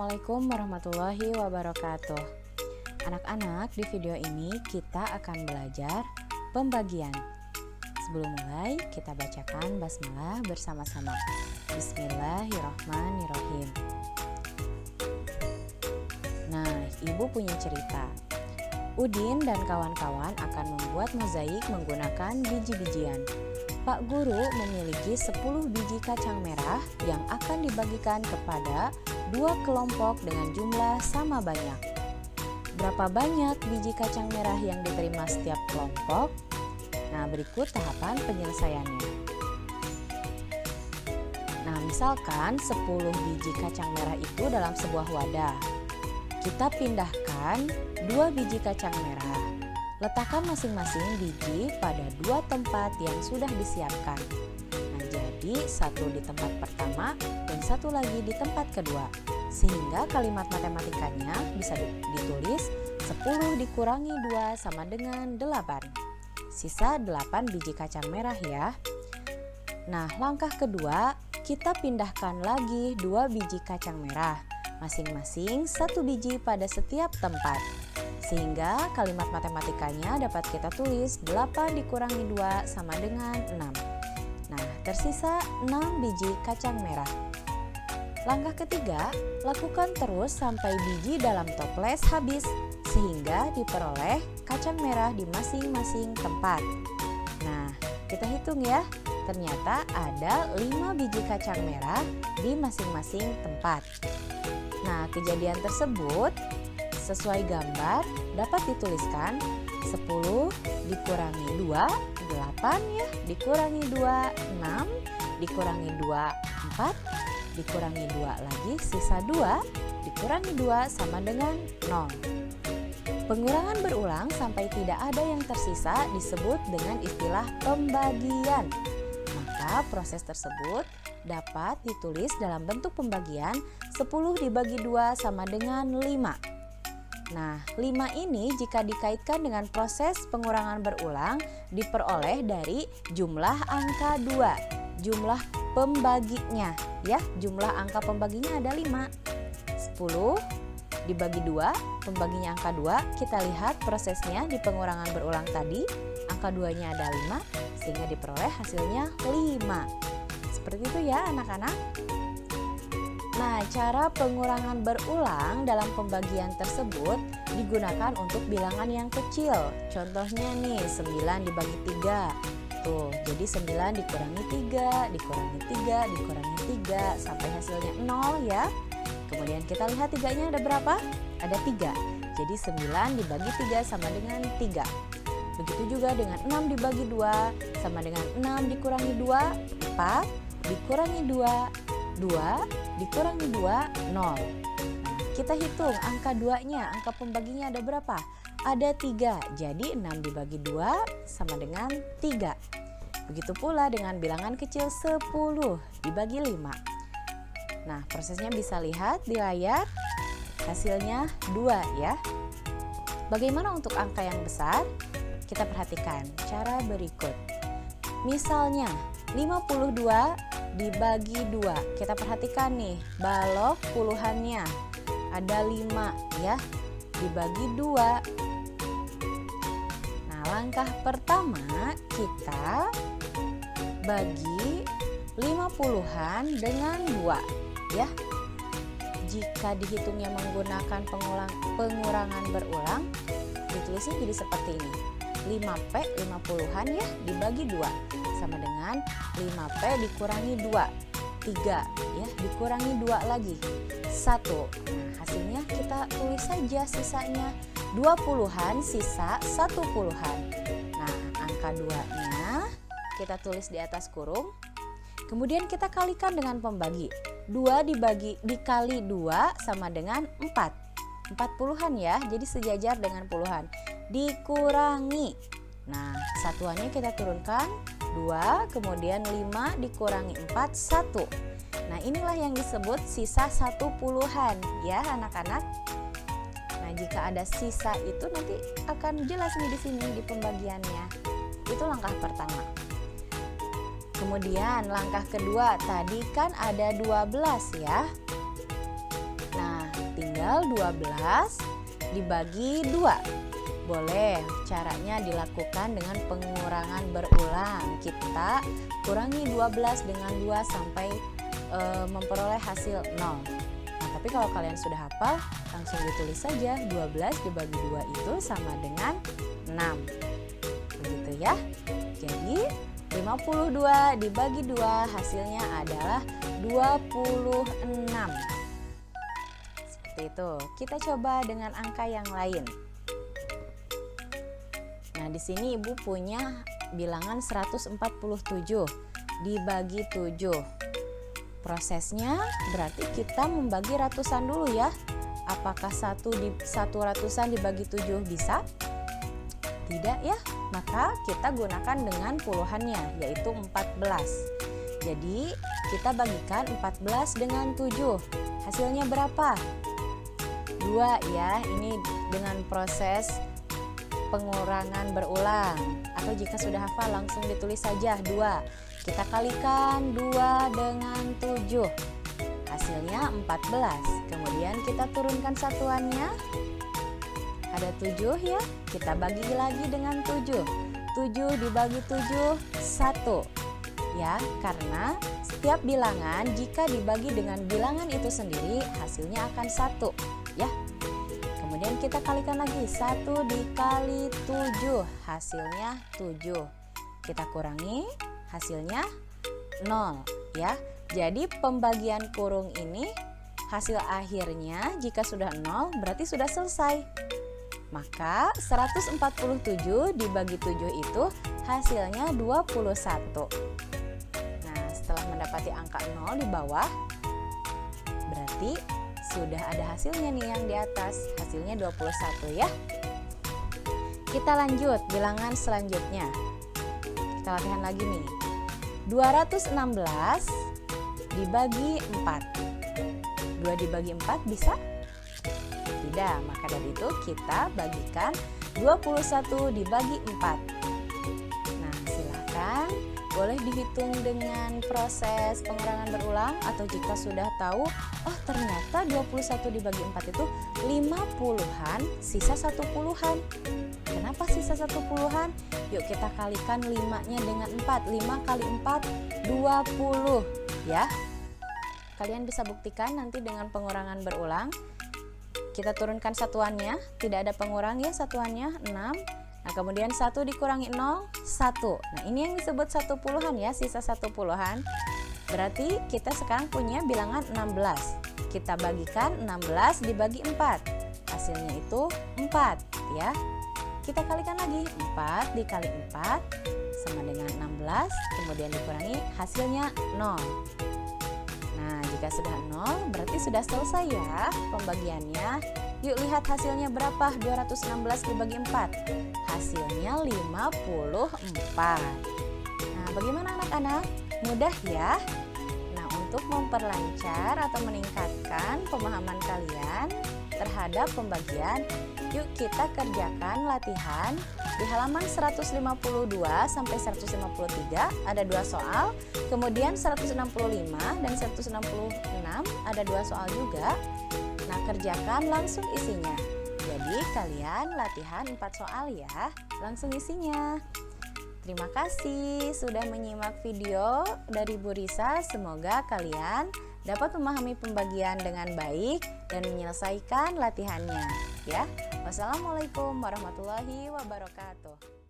Assalamualaikum warahmatullahi wabarakatuh. Anak-anak, di video ini kita akan belajar pembagian. Sebelum mulai, kita bacakan basmalah bersama-sama. Bismillahirrahmanirrahim. Nah, Ibu punya cerita. Udin dan kawan-kawan akan membuat mozaik menggunakan biji-bijian. Pak Guru memiliki 10 biji kacang merah yang akan dibagikan kepada 2 kelompok dengan jumlah sama banyak. Berapa banyak biji kacang merah yang diterima setiap kelompok? Nah, berikut tahapan penyelesaiannya. Nah, misalkan 10 biji kacang merah itu dalam sebuah wadah. Kita pindahkan 2 biji kacang merah. Letakkan masing-masing biji pada 2 tempat yang sudah disiapkan. Nah, jadi satu di tempat pertama dan satu lagi di tempat kedua. Sehingga kalimat matematikanya bisa ditulis 10 dikurangi 2 sama dengan 8. Sisa 8 biji kacang merah ya. Nah, langkah kedua, kita pindahkan lagi 2 biji kacang merah. Masing-masing 1 biji pada setiap tempat. Sehingga kalimat matematikanya dapat kita tulis 8 dikurangi 2 sama dengan 6. Nah, tersisa 6 biji kacang merah. Langkah ketiga, lakukan terus sampai biji dalam toples habis sehingga diperoleh kacang merah di masing-masing tempat. Nah, kita hitung ya. Ternyata ada 5 biji kacang merah di masing-masing tempat. Nah, kejadian tersebut sesuai gambar dapat dituliskan 10 dikurangi 2, 8 ya, dikurangi 2, 6, dikurangi 2, 4, dikurangi 2 lagi, sisa 2, dikurangi 2 sama dengan 0. Pengurangan berulang sampai tidak ada yang tersisa disebut dengan istilah pembagian. Maka proses tersebut dapat ditulis dalam bentuk pembagian 10 dibagi 2 sama dengan 5. Nah, 5 ini jika dikaitkan dengan proses pengurangan berulang diperoleh dari jumlah angka 2, jumlah pembaginya ya, jumlah angka pembaginya ada 5. 10 dibagi 2, pembaginya angka 2, kita lihat prosesnya di pengurangan berulang tadi, angka 2-nya ada 5, sehingga diperoleh hasilnya 5. Seperti itu ya anak-anak. Nah, cara pengurangan berulang dalam pembagian tersebut digunakan untuk bilangan yang kecil. Contohnya nih, 9 dibagi 3. Tuh, jadi 9 dikurangi 3, dikurangi 3, dikurangi 3, sampai hasilnya 0 ya. Kemudian kita lihat 3-nya ada berapa? Ada 3. Jadi 9 dibagi 3 sama dengan 3. Begitu juga dengan 6 dibagi 2 sama dengan 6 dikurangi 2, 4, dikurangi 2, 2, dikurangi 2, 0. Nah, kita hitung angka 2-nya, angka pembaginya ada berapa? Ada 3, jadi 6 dibagi 2 sama dengan 3. Begitu pula dengan bilangan kecil 10 dibagi 5. Nah, prosesnya bisa lihat di layar, hasilnya 2 ya. Bagaimana untuk angka yang besar? Kita perhatikan cara berikut. Misalnya 52 dibagi 2. Kita perhatikan nih, balok puluhannya ada 5 ya, dibagi 2. Nah, langkah pertama kita bagi 50-an dengan 2 ya. Jika dihitungnya menggunakan pengurangan berulang, ditulisnya jadi seperti ini. 5P 50-an ya dibagi 2 sama dengan 5P dikurangi 2, 3 ya, dikurangi 2 lagi 1. Nah, hasilnya kita tulis saja sisanya 20-an sisa 1/10. Nah, angka 2-nya kita tulis di atas kurung. Kemudian kita kalikan dengan pembagi. 2 dikali 2 sama dengan 4. 40-an ya, jadi sejajar dengan puluhan. Dikurangi. Nah, satuannya kita turunkan 2, kemudian 5 dikurangi 4, 1. Nah, inilah yang disebut sisa 1/10 ya anak-anak. Nah, jika ada sisa itu nanti akan jelas nih di sini di pembagiannya. Itu langkah pertama. Kemudian langkah kedua, tadi kan ada 12 ya. Nah, tinggal 12 dibagi 2. Boleh caranya dilakukan dengan pengurangan berulang. Kita kurangi 12 dengan 2 sampai memperoleh hasil 0. Nah, tapi kalau kalian sudah hafal, langsung ditulis saja 12 dibagi 2 itu sama dengan 6. Begitu ya. Jadi 52 dibagi 2 hasilnya adalah 26. Seperti itu. Kita coba dengan angka yang lain. Nah, di sini Ibu punya bilangan 147 dibagi 7. Prosesnya berarti kita membagi ratusan dulu ya. Apakah satu ratusan dibagi 7 bisa? Tidak ya. Maka kita gunakan dengan puluhannya, yaitu 14. Jadi kita bagikan 14 dengan 7. Hasilnya berapa? 2 ya. Ini dengan proses pengurangan berulang, atau jika sudah hafal langsung ditulis saja 2. Kita kalikan 2 dengan 7, hasilnya 14. Kemudian kita turunkan satuannya, ada 7 ya, kita bagi lagi dengan 7. 7 dibagi 7, 1 ya, karena setiap bilangan jika dibagi dengan bilangan itu sendiri hasilnya akan 1 ya. Kemudian kita kalikan lagi, 1 dikali 7, hasilnya 7. Kita kurangi, hasilnya 0 ya. Jadi pembagian kurung ini hasil akhirnya jika sudah 0 berarti sudah selesai. Maka 147 dibagi 7 itu hasilnya 21. Nah, setelah mendapati angka 0 di bawah, berarti sudah ada hasilnya nih yang di atas, hasilnya 21 ya. Kita lanjut bilangan selanjutnya. Kita latihan lagi nih. 216 dibagi 4. 2 dibagi 4 bisa? Tidak, maka dari itu kita bagikan 21 dibagi 4. Nah, silakan boleh dihitung dengan proses pengurangan berulang, atau jika sudah tahu, oh ternyata 21 dibagi 4 itu 50-an, sisa 1 puluhan. Kenapa sisa 1 puluhan? Yuk kita kalikan 5-nya dengan 4. 5 kali 4, 20 ya. Kalian bisa buktikan nanti dengan pengurangan berulang. Kita turunkan satuannya, tidak ada pengurang ya satuannya, 6. Nah, kemudian 1 dikurangi 0, 1. Nah, ini yang disebut 1 puluhan ya, sisa 1 puluhan. Berarti kita sekarang punya bilangan 16. Kita bagikan 16 dibagi 4. Hasilnya itu 4 ya. Kita kalikan lagi, 4 dikali 4 sama dengan 16, kemudian dikurangi, hasilnya 0. Nah, jika sudah 0 berarti sudah selesai ya pembagiannya. Yuk lihat hasilnya berapa, 216 dibagi 4. Hasilnya 54. Nah, bagaimana anak-anak? Mudah ya? Nah, untuk memperlancar atau meningkatkan pemahaman kalian terhadap pembagian, yuk kita kerjakan latihan di halaman 152 sampai 153 ada 2 soal, kemudian 165 dan 166 ada 2 soal juga. Nah, kerjakan langsung isinya. Jadi kalian latihan 4 soal ya, langsung isinya. Terima kasih sudah menyimak video dari Bu Risa. Semoga kalian dapat memahami pembagian dengan baik dan menyelesaikan latihannya ya. Wassalamualaikum warahmatullahi wabarakatuh.